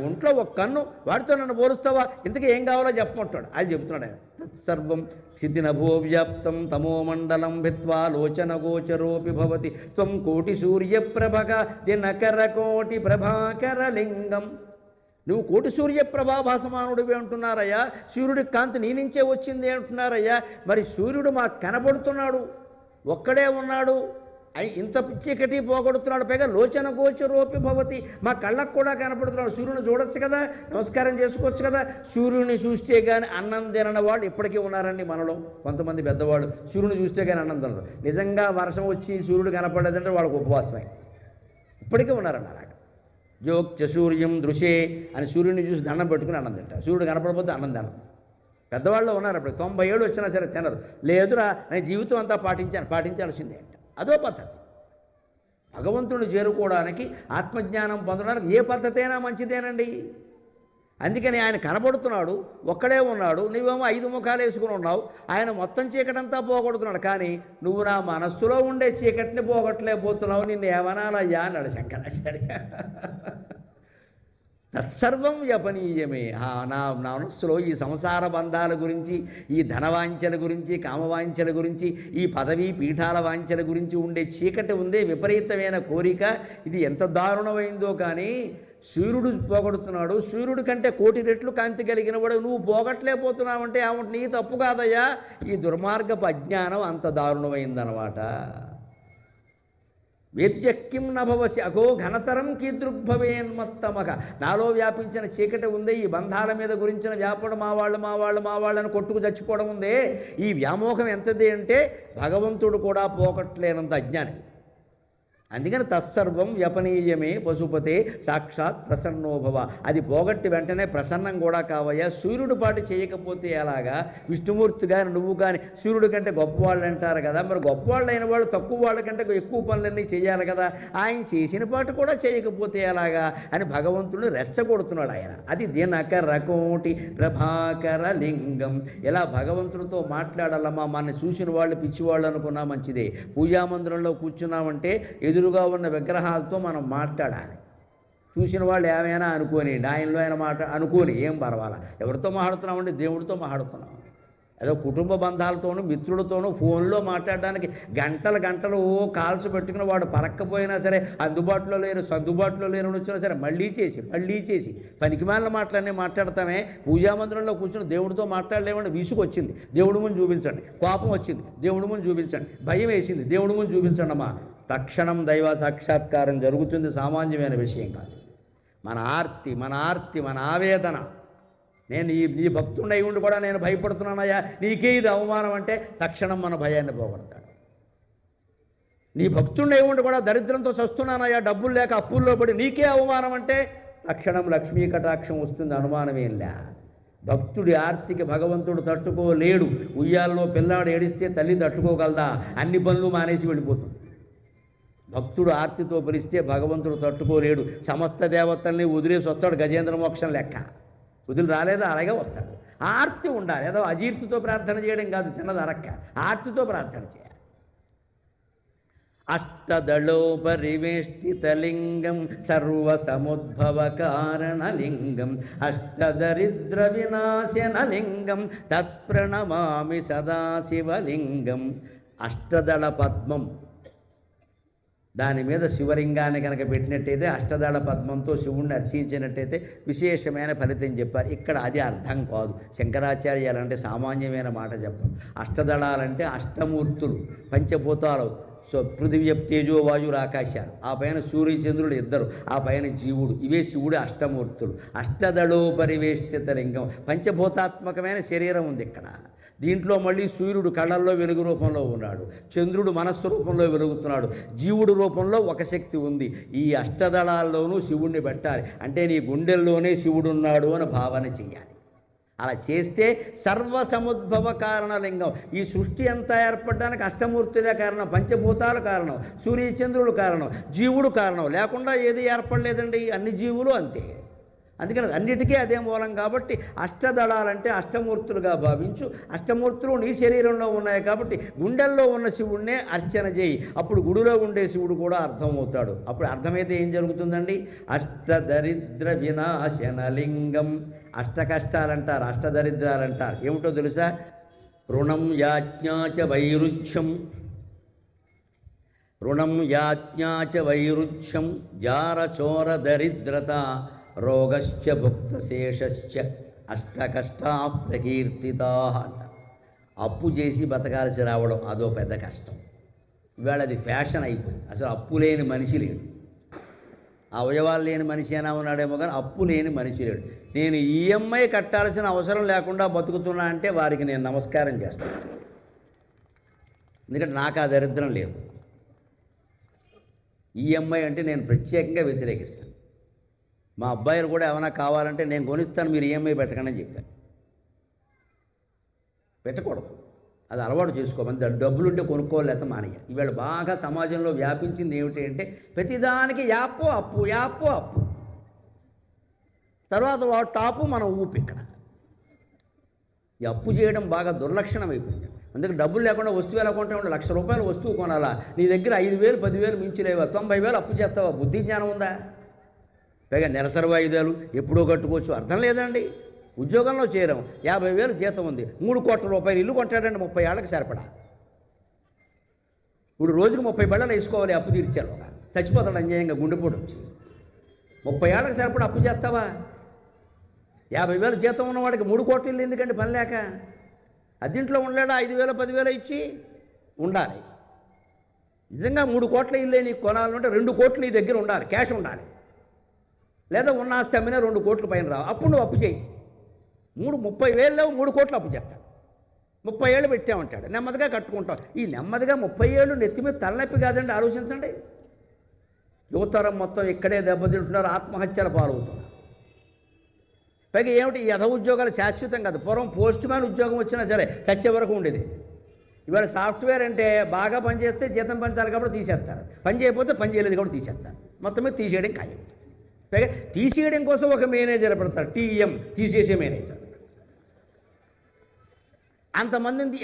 ఒంట్లో ఒక కన్ను, వాడితో నన్ను పోలుస్తావా? ఇంతకీ ఏం కావాలో చెప్పమంటాడు. అది చెప్తున్నాడు ఆయన. తత్సర్వం క్షితినభో వ్యాప్తం తమో మండలం భిత్వా లోచన గోచరోపి భవతి త్వం కోటి సూర్యప్రభగ దినకర కోటి ప్రభాకర లింగం. నువ్వు కోటి సూర్యప్రభాభాసమానుడివి అంటున్నారయ్యా. సూర్యుడి కాంతి నీ నుంచే వచ్చింది అంటున్నారయ్యా. మరి సూర్యుడు మాకు కనబడుతున్నాడు, ఒక్కడే ఉన్నాడు, ఇంత చీకటి పోగొడుతున్నాడు. పైగా లోచన గోచరోపి భవతి, మా కళ్ళకు కూడా కనపడుతున్నాడు. సూర్యుని చూడొచ్చు కదా, నమస్కారం చేసుకోవచ్చు కదా. సూర్యుని చూస్తే కానీ అన్నం తినని వాళ్ళు ఇప్పటికీ ఉన్నారండి మనలో. కొంతమంది పెద్దవాళ్ళు సూర్యుని చూస్తే కానీ అన్నం తినరు. నిజంగా వర్షం వచ్చి సూర్యుడు కనపడేదంటే వాళ్ళకు ఉపవాసమే. ఇప్పటికీ ఉన్నారండి అలాగా. జోక్చ సూర్యం దృశే అని సూర్యుని చూసి దండం పెట్టుకుని అన్నం తింటారు. సూర్యుడు కనపడకపోతే అన్నం తినరు. పెద్దవాళ్ళు ఉన్నారు. అప్పుడు 90 ఏళ్ళు వచ్చినా సరే తినరు. లేదురా నేను జీవితం అంతా పాటించాల్సిందే అంట. అదో పద్ధతి. భగవంతుడిని చేరుకోవడానికి, ఆత్మజ్ఞానం పొందడానికి ఏ పద్ధతి అయినా మంచిదేనండి. అందుకని ఆయన కనబడుతున్నాడు, ఒక్కడే ఉన్నాడు, నువ్వేమో 5 ముఖాలు వేసుకుని ఉన్నావు. ఆయన మొత్తం చీకటంతా పోగొడుతున్నాడు. కానీ నువ్వు నా మనస్సులో ఉండే చీకటిని పోగొట్టలేకపోతున్నావు, నిన్ను ఏమనాలయ్యా అన్నాడు శంకరాచార్య. తత్సర్వం వ్యపనీయమే. నా మనస్సులో ఈ సంసార బంధాల గురించి, ఈ ధనవాంఛల గురించి, కామవాంఛల గురించి, ఈ పదవీ పీఠాల వాంఛల గురించి ఉండే చీకటి ఉందే, విపరీతమైన కోరిక, ఇది ఎంత దారుణమైందో. కానీ సూర్యుడు పోగొడుతున్నాడు. సూర్యుడి కంటే 1,000,000 రెట్లు కాంతి కలిగిన వాడు నువ్వు పోగొట్టలేకపోతున్నావంటే ఏమంటే నీ తప్పు కాదయ్యా, ఈ దుర్మార్గపు అజ్ఞానం అంత దారుణమైందనమాట. వేద్యక్కిం నభవసి అగో ఘనతరం కీదృగ్భవేన్మత్తమక. నాలో వ్యాపించిన చీకటి ఉందే, ఈ బంధాల మీద గురించిన వ్యాపడం, మా వాళ్ళు అని కొట్టుకు చచ్చిపోవడం ఉందే, ఈ వ్యామోహం ఎంతది అంటే భగవంతుడు కూడా పోగొట్టలేనంత అజ్ఞానం. అందుకని తత్సర్వం వ్యపనీయమే పశుపతే సాక్షాత్ ప్రసన్నోభవ. అది పోగొట్టి వెంటనే ప్రసన్నం కూడా కావయ్యా. సూర్యుడు పాటు చేయకపోతే ఎలాగా? విష్ణుమూర్తి కానీ నువ్వు కానీ సూర్యుడి కంటే గొప్పవాళ్ళు అంటారు కదా. మరి గొప్పవాళ్ళు అయిన వాళ్ళు తక్కువ వాళ్ళ కంటే ఎక్కువ పనులన్నీ చేయాలి కదా. ఆయన చేసిన పాటు కూడా చేయకపోతే ఎలాగా అని భగవంతుడు రెచ్చగొడుతున్నాడు ఆయన. అది దినకర కోటి ప్రభాకర లింగం. ఇలా భగవంతుడితో మాట్లాడాలమ్మా. మన చూసిన వాళ్ళు పిచ్చివాళ్ళు అనుకున్నా మంచిదే. పూజామందిరంలో కూర్చున్నామంటే ఎదురుగా ఉన్న విగ్రహాలతో మనం మాట్లాడాలి. చూసిన వాళ్ళు ఏమైనా అనుకోని, ఆయనలో ఆయన మాట అనుకోని ఏం పర్వాలా. ఎవరితో మాట్లాడుతున్నామంటే దేవుడితో మాట్లాడుతున్నాం. ఏదో కుటుంబ బంధాలతోనూ మిత్రులతోనూ ఫోన్లో మాట్లాడడానికి గంటలు కాల్స్ పెట్టుకుని వాడు పరక్కపోయినా సరే, సర్దుబాటులో లేరు వచ్చినా సరే మళ్ళీ చేసి పనికిమాలిన మాటలన్నీ మాట్లాడతామే. పూజామందిరంలో కూర్చొని దేవుడితో మాట్లాడలేమంటే విసుగు వచ్చింది, దేవుడి ముందు చూపించండి. కోపం వచ్చింది, దేవుడి ముందు చూపించండి. భయం వేసింది, దేవుడి ముందు చూపించండి అమ్మా. తక్షణం దైవ సాక్షాత్కారం జరుగుతుంది. సామాన్యమైన విషయం కాదు. మన ఆర్తి, మన ఆవేదన. నేను నీ భక్తుడిని అయి ఉండి కూడా నేను భయపడుతున్నానయ్యా, నీకే ఇది అవమానం అంటే తక్షణం మన భయాన్ని పోగొడతాడు. నీ భక్తుడిని అయి ఉండి కూడా దరిద్రంతో చస్తున్నానయ్యా, డబ్బులు లేక అప్పుల్లో పడి నీకే అవమానం అంటే తక్షణం లక్ష్మీ కటాక్షం వస్తుంది, అనుమానమేంలే. భక్తుడి ఆర్తికి భగవంతుడు తట్టుకోలేడు. ఉయ్యాల్లో పిల్లాడు ఏడిస్తే తల్లి తట్టుకోగలదా? అన్ని పనులు మానేసి వెళ్ళిపోతుంది. భక్తుడు ఆర్తితో పిలిస్తే భగవంతుడు తట్టుకోలేడు. సమస్త దేవతల్ని వదిలేసి వస్తాడు. గజేంద్ర మోక్షం లెక్క వదిలి రాలేదా? అలాగే వస్తాడు. ఆర్తి ఉండాలి. ఏదో అజీర్తితో ప్రార్థన చేయడం కాదు, తిన్నది అరక్క, ఆర్తితో ప్రార్థన చేయాలి. అష్టదళోపరివేష్టితలింగం సర్వసముద్భవకారణలింగం అష్టదరిద్ర వినాశనలింగం తత్ప్రణమామి సదాశివలింగం. అష్టదళ పద్మం, దాని మీద శివలింగాన్ని కనుక పెట్టినట్టయితే, అష్టదళ పద్మంతో శివుణ్ణి అర్చించినట్టయితే విశేషమైన ఫలితం చెప్పారు. ఇక్కడ అది అర్థం కాదు. శంకరాచార్యాలంటే సామాన్యమైన మాట చెప్పం. అష్టదళాలంటే అష్టమూర్తులు, పంచభూతాలు. సో పృథివీ తేజో వాయువులు ఆకాశాలు, ఆ పైన సూర్యచంద్రుడు ఇద్దరు, ఆ పైన జీవుడు, ఇవే శివుడు అష్టమూర్తులు. అష్టదళోపరివేష్టిత లింగం, పంచభూతాత్మకమైన శరీరం ఉంది ఇక్కడ. దీంట్లో మళ్ళీ సూర్యుడు కళ్ళల్లో వెలుగు రూపంలో ఉన్నాడు, చంద్రుడు మనస్సు రూపంలో వెలుగుతున్నాడు, జీవుడు రూపంలో ఒక శక్తి ఉంది. ఈ అష్టదళాల్లోనూ శివుణ్ణి పెట్టాలి. అంటే నీ గుండెల్లోనే శివుడున్నాడు అని భావన చెయ్యాలి. అలా చేస్తే సర్వసముద్భవ కారణలింగం. ఈ సృష్టి అంతా ఏర్పడడానికి అష్టమూర్తులే కారణం, పంచభూతాలు కారణం, సూర్యచంద్రుడు కారణం, జీవుడు కారణం. లేకుండా ఏది ఏర్పడలేదండి, అన్ని జీవులు అంతే. అందుకని అన్నిటికీ అదే మూలం. కాబట్టి అష్టదళాలంటే అష్టమూర్తులుగా భావించు. అష్టమూర్తులు నీ శరీరంలో ఉన్నాయి కాబట్టి గుండెల్లో ఉన్న శివుణ్ణే అర్చన చేయి. అప్పుడు గుడిలో ఉండే శివుడు కూడా అర్థమవుతాడు. అప్పుడు అర్థమైతే ఏం జరుగుతుందండి? అష్టదరిద్ర వినాశనలింగం. అష్ట కష్టాలంటారు, అష్టదరిద్రాలంటారు. ఏమిటో తెలుసా? రుణం యాజ్ఞాచ వైరుధ్యం, రుణం యాజ్ఞాచ వైరుధ్యం, జారచోర దరిద్రత, రోగశ్చ భుక్తశేషశ్చ అష్టకష్టా ప్రకీర్తితా అంట. అప్పు చేసి బతకాల్సి రావడం అదో పెద్ద కష్టం. ఇవాళ అది ఫ్యాషన్ అయిపోయింది. అసలు అప్పు లేని మనిషి లేడు. అవయవాలు లేని మనిషి అయినా ఉన్నాడేమో కానీ అప్పు లేని మనిషి లేడు. నేను ఈఎంఐ కట్టాల్సిన అవసరం లేకుండా బతుకుతున్నా అంటే వారికి నేను నమస్కారం చేస్తాను. ఎందుకంటే నాకు ఆ దరిద్రం లేదు. ఈఎంఐ అంటే నేను ప్రత్యేకంగా వ్యతిరేకిస్తాను. మా అబ్బాయిలు కూడా ఏమైనా కావాలంటే నేను కొనిస్తాను, మీరు ఈఎంఐ పెట్టకండి అని చెప్పాను. పెట్టకూడదు, అది అలవాటు చేసుకోమని. డబ్బులుంటే కొనుక్కోలేక మానేయ. ఇవాళ బాగా సమాజంలో వ్యాపించింది ఏమిటి అంటే ప్రతిదానికి యాపో అప్పు, యాపో అప్పు, తర్వాత వాడు టాపు, మనం ఊపి. ఇక్కడ ఈ అప్పు చేయడం బాగా దుర్లక్షణం అయిపోయింది. అందుకే డబ్బులు లేకుండా వస్తువు ఎలా కొంటే ఉండే? ₹1,00,000 వస్తువు కొనాలా, నీ దగ్గర 5,000 10,000 మించిలేవా? 90,000 అప్పు చేస్తావా? బుద్ధి జ్ఞానం ఉందా? పైగా నెలసరి వాయిదాలు ఎప్పుడో కట్టుకోవచ్చు, అర్థం లేదండి. ఉద్యోగంలో చేరాం, 50,000 జీతం ఉంది, ₹3 కోట్ల ఇల్లు కొంటాడండి 30 ఏళ్ళకి సరిపడా. ఇప్పుడు రోజుకు 30 బళ్ళలు వేసుకోవాలి అప్పు తీర్చారు. చచ్చిపోతాడు అన్యాయంగా గుండెపోటు వచ్చి. 30 ఏళ్ళకి సరిపడా అప్పు చేస్తావా? 50,000 జీతం ఉన్నవాడికి 3 కోట్ల ఇల్లు ఎందుకంటే పని లేక? అదింట్లో ఉండలేడా? 5,000 10,000 ఇచ్చి ఉండాలి. నిజంగా 3 కోట్ల ఇల్లే నీకు కొనాలంటే 2 కోట్లు నీ దగ్గర ఉండాలి, క్యాష్ ఉండాలి. లేదా ఉన్న ఆస్తి అమ్మినా 2 కోట్ల పైన రావు. అప్పుడు నువ్వు అప్పు చేయి. 30,000 లేవు, 3 కోట్లు అప్పు చేస్తాడు. 30 ఏళ్ళు పెట్టామంటాడు, నెమ్మదిగా కట్టుకుంటాం. ఈ నెమ్మదిగా 30 ఏళ్ళు నెత్తి మీద తలనొప్పి కాదండి, ఆలోచించండి. యువతరం మొత్తం ఇక్కడే దెబ్బతింటున్నారు, ఆత్మహత్యల పాలవుతున్నారు. పైగా ఏమిటి, ఈ యథ ఉద్యోగాలు శాశ్వతం కాదు. పూర్వం పోస్ట్ మ్యాన్ ఉద్యోగం వచ్చినా సరే చచ్చే వరకు ఉండేది. ఇవాళ సాఫ్ట్వేర్ అంటే బాగా పనిచేస్తే జీతం పెంచాలి కాబట్టి తీసేస్తారు, పని చేయకపోతే పని చేయలేదు కాబట్టి తీసేస్తారు. మొత్తం మీద తీసేయడం ఖాయం. పైగా తీసేయడం కోసం ఒక మేనేజర్ పెడతారు, టీఎం, తీసేసే మేనేజర్.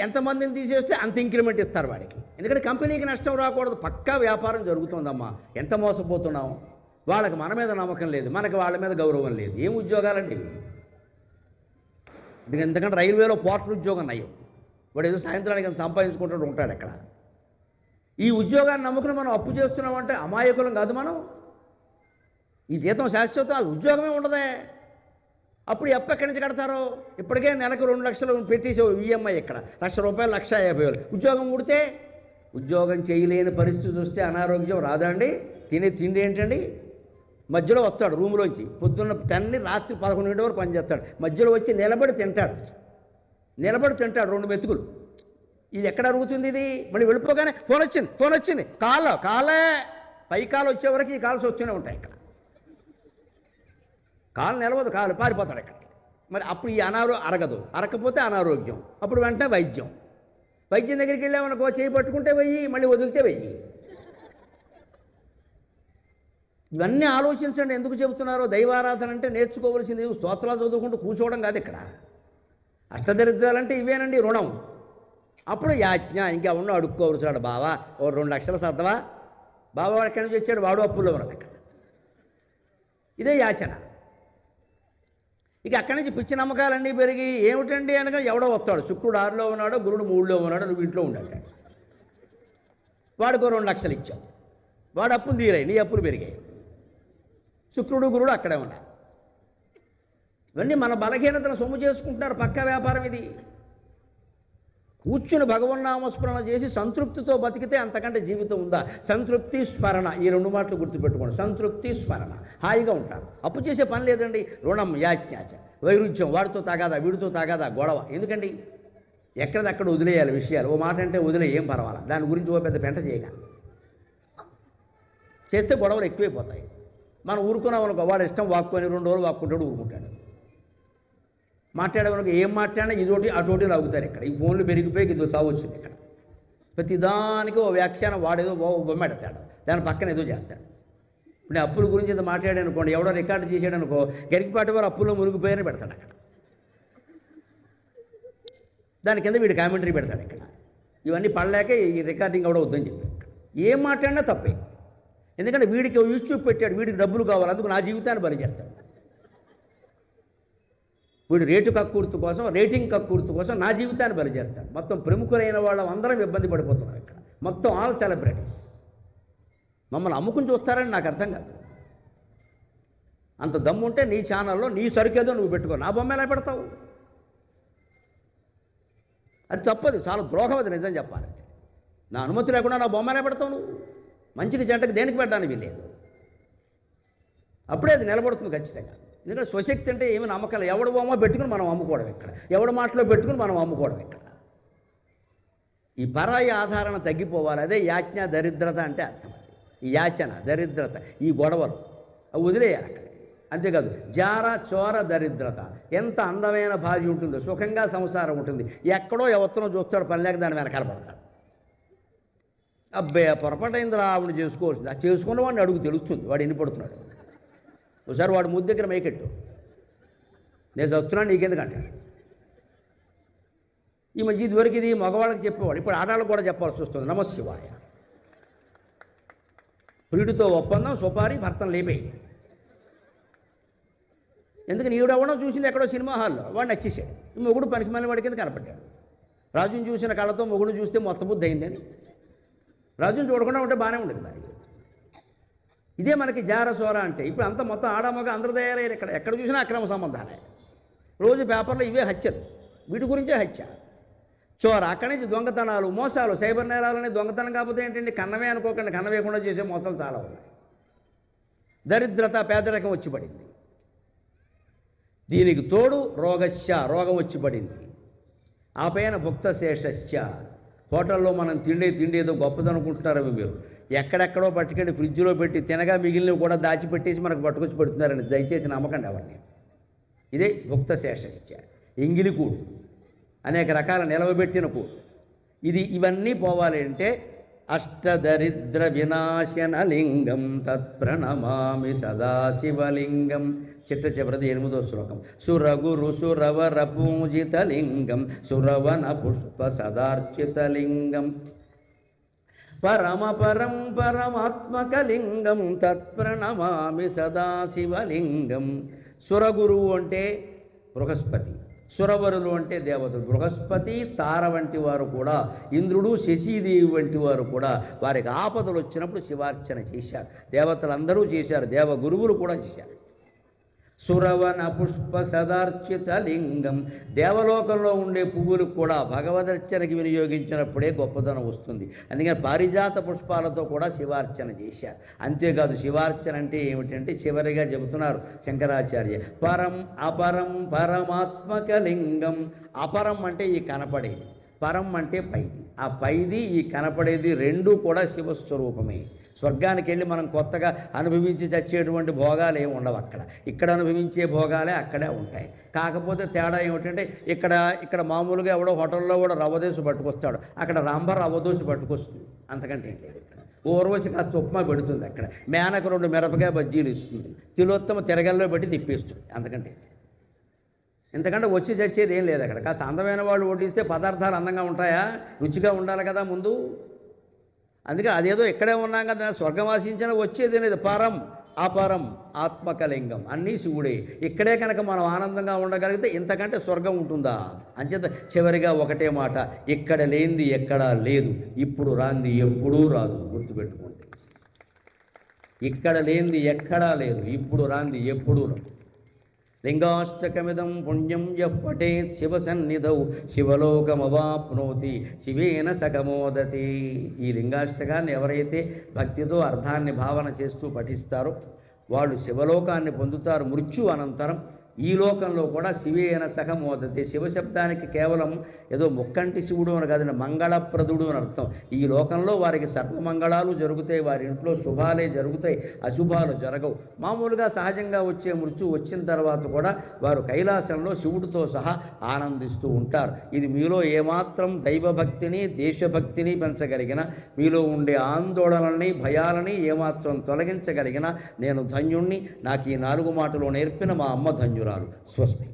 ఎంతమందిని తీసేస్తే అంత ఇంక్రిమెంట్ ఇస్తారు వాడికి. ఎందుకంటే కంపెనీకి నష్టం రాకూడదు. పక్కా వ్యాపారం జరుగుతుందమ్మా. ఎంత మోసపోతున్నాం. వాళ్ళకి మన మీద నమ్మకం లేదు, మనకి వాళ్ళ మీద గౌరవం లేదు. ఏం ఉద్యోగాలండి ఇవి? ఎందుకంటే రైల్వేలో పోర్టల్ ఉద్యోగం నయ్యం. వాడు ఏదో సాయంత్రానికి ఎంత సంపాదించుకుంటూ ఉంటాడు అక్కడ. ఈ ఉద్యోగాన్ని నమ్ముకుని మనం అప్పు చేస్తున్నామంటే అమాయకులం కాదు మనం. ఈ జీతం శాశ్వతం, ఉద్యోగమే ఉండదే. అప్పుడు ఎప్ప ఎక్కడి నుంచి కడతారో? ఇప్పటికే నెలకు 2 లక్షలు పెట్టేసావు ఈఎంఐ. ఇక్కడ ₹1,00,000 1,50,000 ఉద్యోగం ఉడితే, ఉద్యోగం చేయలేని పరిస్థితి వస్తే అనారోగ్యం రాదా అండి? తినే తిండి ఏంటండి? మధ్యలో వస్తాడు రూములోంచి, పొద్దున్న 10 రాత్రి 11 వరకు పనిచేస్తాడు. మధ్యలో వచ్చి నిలబడి తింటాడు 2 మెతుకులు. ఇది ఎక్కడ అరుగుతుంది? ఇది మళ్ళీ వెళ్ళిపోగానే ఫోన్ వచ్చింది కాలే పై కాలు వచ్చే వరకు ఈ కాల్స్ వస్తూనే ఉంటాయి. ఇక్కడ కాలు నిలవదు, కాలు పారిపోతాడు ఇక్కడ. మరి అప్పుడు ఈ అరగకపోతే అనారోగ్యం. అప్పుడు వెంటనే వైద్యం దగ్గరికి వెళ్ళామనుకో, చేయి పట్టుకుంటే వెయ్యి, మళ్ళీ వదిలితే వెయ్యి. ఇవన్నీ ఆలోచించండి. ఎందుకు చెబుతున్నారో? దైవారాధన అంటే నేర్చుకోవలసింది స్తోత్రాలు చదువుకుంటూ కూర్చోవడం కాదు. ఇక్కడ అష్టదరిద్రాలంటే ఇవేనండి. రుణం. అప్పుడు యాజ్ఞ. ఇంకా ఉన్న అడుక్కోవచ్చాడు. బావా ఓ 2 లక్షలు సర్దవా. బాబా వాడు ఎక్కడి నుంచి వచ్చాడు, వాడు అప్పుల్లో ఉన్నాడు అక్కడ. ఇదే యాచన. ఇక అక్కడి నుంచి పిచ్చి నమ్మకాలన్నీ పెరిగి ఏమిటండి అనగా ఎవడో వస్తాడు. శుక్రుడు 6లో ఉన్నాడో, గురుడు 3లో ఉన్నాడో, నువ్వు ఇంట్లో ఉండాలి. వాడికో 2 లక్షలు ఇచ్చావు. వాడు అప్పులు తీరాయి, నీ అప్పులు పెరిగాయి. శుక్రుడు గురుడు అక్కడే ఉన్నారు. ఇవన్నీ మన బలహీనతను సొమ్ము చేసుకుంటున్నారు. పక్క వ్యాపారం ఇది. కూర్చుని భగవన్నామస్మరణ చేసి సంతృప్తితో బతికితే అంతకంటే జీవితం ఉందా? సంతృప్తి, స్మరణ, ఈ 2 మాటలు గుర్తుపెట్టుకోండి. సంతృప్తి, స్మరణ, హాయిగా ఉంటారు. అప్పు చేసే పని లేదండి. రుణం, యాజ్ఞాచ, వైరుధ్యం, వాడితో తాగాదా, వీడితో తాగాదా, గొడవ ఎందుకండి? ఎక్కడదక్కడ వదిలేయాలి విషయాలు. ఓ మాట అంటే వదిలే, ఏం పర్వాలా, దాని గురించి ఓ పెద్ద పెంట చేయగా చేస్తే గొడవలు ఎక్కువైపోతాయి. మనం ఊరుకున్నాం అనుకో, వాడు ఇష్టం వాక్కుని 2 రోజులు వాక్కుంటాడు, ఊరుకుంటాడు. మాట్లాడేవరకు ఏం మాట్లాడినా ఇదోటి అటోటి లాగుతారు. ఇక్కడ ఈ ఫోన్లు పెరిగిపోయి ఇదో చావు వచ్చింది. ఇక్కడ ప్రతిదానికి ఓ వ్యాఖ్యానం, వాడేదో ఓ బొమ్మ పెడతాడు, దాని పక్కన ఏదో చేస్తాడు. ఇప్పుడు అప్పుల గురించి ఏదో మాట్లాడాను అనుకోండి, ఎవడో రికార్డు చేసాడు అనుకో, గరికిపాటి వారు అప్పుల్లో మునిగిపోయారని పెడతాడు అక్కడ. దాని కింద వీడు కామెంటరీ పెడతాడు ఇక్కడ. ఇవన్నీ పడలేక ఈ రికార్డింగ్ కూడా వద్దని చెప్పి ఏం మాట్లాడినా తప్పే. ఎందుకంటే వీడికి యూట్యూబ్ పెట్టాడు, వీడికి డబ్బులు కావాలి, అందుకు నా జీవితాన్ని బలి చేస్తాడు. వీడు రేటు కక్కుర్తు కోసం, రేటింగ్ కక్కుర్తు కోసం నా జీవితాన్ని బలి చేస్తాడు. మొత్తం ప్రముఖులైన వాళ్ళు అందరం ఇబ్బంది పడిపోతున్నారు ఇక్కడ. మొత్తం ఆల్ సెలబ్రిటీస్ మమ్మల్ని అమ్ముకుని చూస్తారని నాకు అర్థం కాదు. అంత దమ్ము ఉంటే నీ ఛానల్లో నీ సరుకేదో నువ్వు పెట్టుకో, నా బొమ్మ ఎలా పెడతావు? అది తప్పదు, చాలా ద్రోహం. అది నిజం చెప్పాలంటే నా అనుమతి లేకుండా నా బొమ్మ ఎలా పెడతావు నువ్వు? మంచికి చెడ్డకి దేనికి పెట్టడానికి వీల్లేదు. అప్పుడే అది నిలబడుతుంది ఖచ్చితంగా. ఎందుకంటే స్వశక్తి అంటే ఏమి నమ్మకాలు. ఎవడు బొమ్మ పెట్టుకుని మనం అమ్ముకోవడం ఇక్కడ, ఎవడు మాటలో పెట్టుకుని మనం అమ్ముకోవడం ఇక్కడ. ఈ పరాయి ఆధారణ తగ్గిపోవాలి. అదే యాజ్ఞ, దరిద్రత అంటే అర్థం. ఈ యాచన, దరిద్రత, ఈ గొడవలు అవి వదిలేయాలి అక్కడ. అంతేకాదు జార, చోర, దరిద్రత. ఎంత అందమైన భార్య ఉంటుందో, సుఖంగా సంసారం ఉంటుంది. ఎక్కడో ఎవరినో చూస్తాడు, పని లేక దాని వెనకాల పడతాడు. అబ్బే పొరపాటైంది, ఆవిడ చేసుకోవాల్సింది. ఆ చేసుకున్న వాడిని అడుగు తెలుస్తుంది వాడు ఎన్ని పడుతున్నాడు. ఒకసారి వాడు ముద్దు దగ్గర మేకెట్టు, నేను చస్తున్నాను నీకెందుకంటే. ఈ మధ్య ఇదివరకు ఇది మగవాళ్ళకి చెప్పేవాడు, ఇప్పుడు ఆడవాళ్ళకి కూడా చెప్పాల్సి వస్తుంది. నమశివాయ. ప్రియుడితో ఒప్పందం, సుపారి, భర్తను లేపేయి. ఎందుకని ఈవిడెవడో చూసింది ఎక్కడో సినిమా హాల్లో, వాడు నచ్చేసాడు. ఈ మొగుడు పనికి మళ్ళీ వాడి కింద కనపడ్డాడు. రాజుని చూసిన కళ్ళతో మొగుడు చూస్తే మొత్తం బుద్ధి అయిందని. రాజుని చూడకుండా ఉంటే బాగానే ఉండదు మరి. ఇదే మనకి జారసోర అంటే. ఇప్పుడు అంతా మొత్తం ఆడమగ అందరూ తయారయ్యారు. ఎక్కడ చూసినా అక్రమ సంబంధాలే. రోజు పేపర్లో ఇవే హత్యలు, వీటి గురించే హత్య. చోర, అక్కడి నుంచి దొంగతనాలు, మోసాలు, సైబర్ నేరాలని. దొంగతనం కాకపోతే ఏంటండి, కన్నమే అనుకోకండి, కన్నవేయకుండా చేసే మోసాలు చాలా ఉన్నాయి. దరిద్రత, పేదరికం వచ్చి పడింది. దీనికి తోడు రోగశ్య, రోగం వచ్చి పడింది. ఆ పైన భుక్త శేషశ్చ. హోటల్లో మనం తిండి ఏదో గొప్పదనుకుంటున్నారవి మీరు. ఎక్కడెక్కడో పట్టుకెళ్ళి ఫ్రిడ్జ్లో పెట్టి తినగా మిగిలినవి కూడా దాచిపెట్టేసి మనకు పట్టుకొచ్చి పెడుతున్నారని దయచేసి నమ్మకండి ఎవరిని. ఇదే భుక్త శేషశ్చ. ఎంగిలి కూడు, అనేక రకాల నిలవబెట్టిన కూడు. ఇవన్నీ పోవాలి అంటే అష్టదరిద్ర వినాశన లింగం తత్ప్రణమామి సదాశివలింగం. చిట్ట చివరిది 8వ శ్లోకం. సురగురు సురవర పూజితలింగం సురవన పుష్ప సదార్చితలింగం పరమపరం పరమాత్మకలింగం తత్ప్రణమామి సదాశివలింగం. సురగురువు అంటే బృహస్పతి, సురవరులు అంటే దేవతలు. బృహస్పతి, తార వంటి వారు కూడా, ఇంద్రుడు, శశీదేవి వంటి వారు కూడా వారికి ఆపదలు వచ్చినప్పుడు శివార్చన చేశారు. దేవతలందరూ చేశారు, దేవగురువులు కూడా చేశారు. సురవన పుష్ప సదార్చిత లింగం. దేవలోకంలో ఉండే పువ్వులు కూడా భగవదర్చనకి వినియోగించినప్పుడే గొప్పతనం వస్తుంది. అందుకని పారిజాత పుష్పాలతో కూడా శివార్చన చేశారు. అంతేకాదు శివార్చన అంటే ఏమిటంటే చివరిగా చెబుతున్నారు శంకరాచార్య, పరం అపరం పరమాత్మక లింగం. అపరం అంటే ఈ కనపడేది, పరం అంటే పైది. ఆ పైది ఈ కనపడేది రెండూ కూడా శివస్వరూపమే. స్వర్గానికి వెళ్ళి మనం కొత్తగా అనుభవించి చచ్చేటువంటి భోగాలు ఏమి ఉండవు అక్కడ. ఇక్కడ అనుభవించే భోగాలే అక్కడే ఉంటాయి. కాకపోతే తేడా ఏమిటంటే ఇక్కడ మామూలుగా ఎవడో హోటల్లో కూడా రవ్వదోశ పట్టుకొస్తాడు, అక్కడ రంభ రవ్వదోశ పట్టుకొస్తుంది. అంతకంటే ఏంటి. ఊర్వశి కాస్త ఉప్మా పెడుతుంది, అక్కడ మేనక 2 మిరపకాయ బజ్జీలు ఇస్తుంది, తిలోత్తమ తిరగల్లో పెట్టి తిప్పేస్తుంది. అంతకంటే ఇంతకంటే వచ్చి చచ్చేది ఏం లేదు అక్కడ. కాస్త అందమైన వాళ్ళు వడ్డిస్తే పదార్థాలు అందంగా ఉంటాయా? రుచిగా ఉండాలి కదా ముందు. అందుకే అదేదో ఇక్కడే ఉన్నాం కదా, స్వర్గం ఆశించిన వచ్చేది లేదు. పరం అపరం ఆత్మకలింగం అన్నీ శివుడే. ఇక్కడే కనుక మనం ఆనందంగా ఉండగలిగితే ఇంతకంటే స్వర్గం ఉంటుందా? అంచేత చివరిగా ఒకటే మాట, ఇక్కడ లేనిది ఎక్కడా లేదు, ఇప్పుడు రాంది ఎప్పుడూ రాదు. గుర్తుపెట్టుకోండి, ఇక్కడ లేనిది ఎక్కడా లేదు, ఇప్పుడు రాంది ఎప్పుడూ రాదు. లింగాష్టకమిదం పుణ్యం యప్పటేత్ శివసన్నిధౌ శివలోకమవాప్నోతి శివేన సకమోదతి. ఈ లింగాష్టకాన్ని ఎవరైతే భక్తితో అర్థాన్ని భావన చేస్తూ పఠిస్తారో వాళ్ళు శివలోకాన్ని పొందుతారు మృత్యు అనంతరం. ఈ లోకంలో కూడా శివేన సహమోదతి. శివశబ్దానికి కేవలం ఏదో ముక్కంటి శివుడు అని కాదండి, మంగళప్రదుడు అని అర్థం. ఈ లోకంలో వారికి సర్వమంగళాలు జరుగుతాయి, వారి ఇంట్లో శుభాలే జరుగుతాయి, అశుభాలు జరగవు. మామూలుగా సహజంగా వచ్చే మృత్యు వచ్చిన తర్వాత కూడా వారు కైలాసంలో శివుడితో సహా ఆనందిస్తూ ఉంటారు. ఇది మీలో ఏమాత్రం దైవభక్తిని దేశభక్తిని పెంచగలిగిన, మీలో ఉండే ఆందోళనల్ని భయాలని ఏమాత్రం తొలగించగలిగిన నేను ధన్యుణ్ణి. నాకు ఈ 4 మాటలు నేర్పిన మా అమ్మ ధన్యురాలు. స్వస్తి.